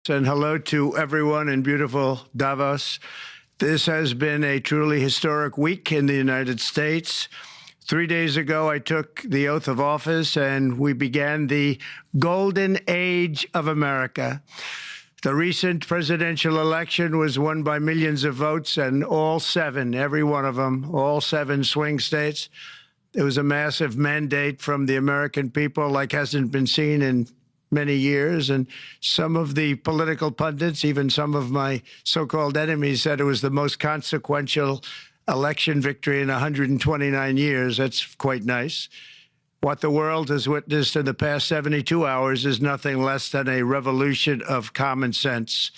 And hello to everyone in beautiful Davos. This has been a truly historic week in the United States. 3 days ago, I took the oath of office and we began the golden age of America. The recent presidential election was won by millions of votes, and all seven, every one of them, all seven swing states. It was a massive mandate from the American people like hasn't been seen in many years, and some of the political pundits, even some of my so-called enemies, said it was the most consequential election victory in 129 years. That's quite nice. What the world has witnessed in the past 72 hours is nothing less than a revolution of common sense.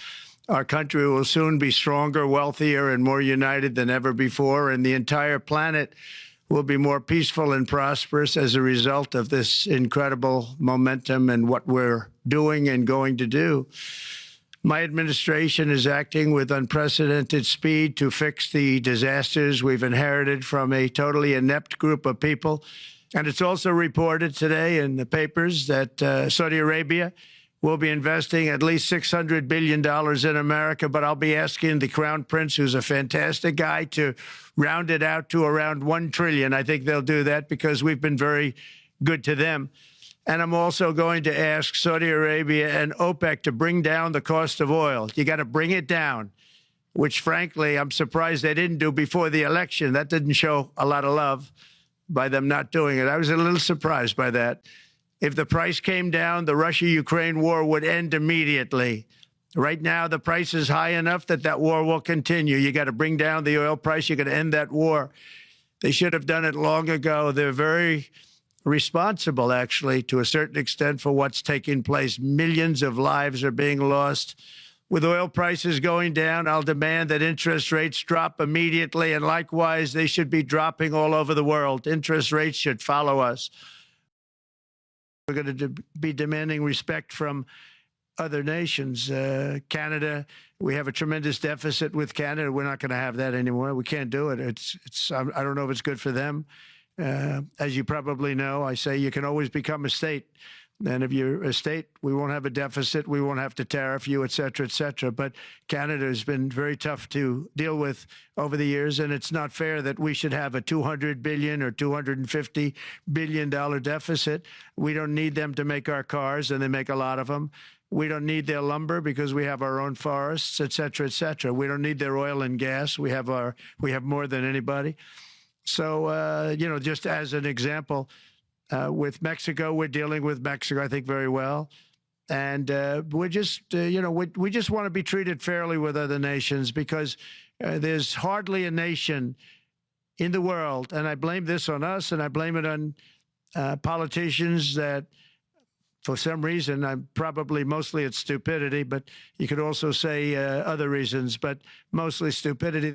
Our country will soon be stronger, wealthier, and more united than ever before, and the entire planet will be more peaceful and prosperous as a result of this incredible momentum and what we're doing and going to do. My administration is acting with unprecedented speed to fix the disasters we've inherited from a totally inept group of people. And it's also reported today in the papers that Saudi Arabia will be investing at least $600 billion in America, but I'll be asking the Crown Prince, who's a fantastic guy, to round it out to around $1 trillion. I think they'll do that because we've been very good to them. And I'm also going to ask Saudi Arabia and OPEC to bring down the cost of oil. You got to bring it down, which, frankly, I'm surprised they didn't do before the election. That didn't show a lot of love by them not doing it. I was a little surprised by that. If the price came down, the Russia-Ukraine war would end immediately. Right now, the price is high enough that that war will continue. You got to bring down the oil price. You got to end that war. They should have done it long ago. They're very responsible, actually, to a certain extent, for what's taking place. Millions of lives are being lost. With oil prices going down, I'll demand that interest rates drop immediately, and likewise, they should be dropping all over the world. Interest rates should follow us. We're going to be demanding respect from other nations. Canada, we have a tremendous deficit with Canada. We're not going to have that anymore. We can't do it. I don't know if it's good for them. As you probably know, I say you can always become a state. And if you're a state, we won't have a deficit. We won't have to tariff you, et cetera, et cetera. But Canada has been very tough to deal with over the years, and it's not fair that we should have a $200 billion or $250 billion deficit. We don't need them to make our cars, and they make a lot of them. We don't need their lumber because we have our own forests, et cetera, et cetera. We don't need their oil and gas. We have more than anybody. So, just as an example, with Mexico, we're dealing with Mexico, I think, very well. And we're just, we just want to be treated fairly with other nations because there's hardly a nation in the world, and I blame this on us, and I blame it on politicians that, for some reason, mostly it's stupidity, but you could also say other reasons, but mostly stupidity.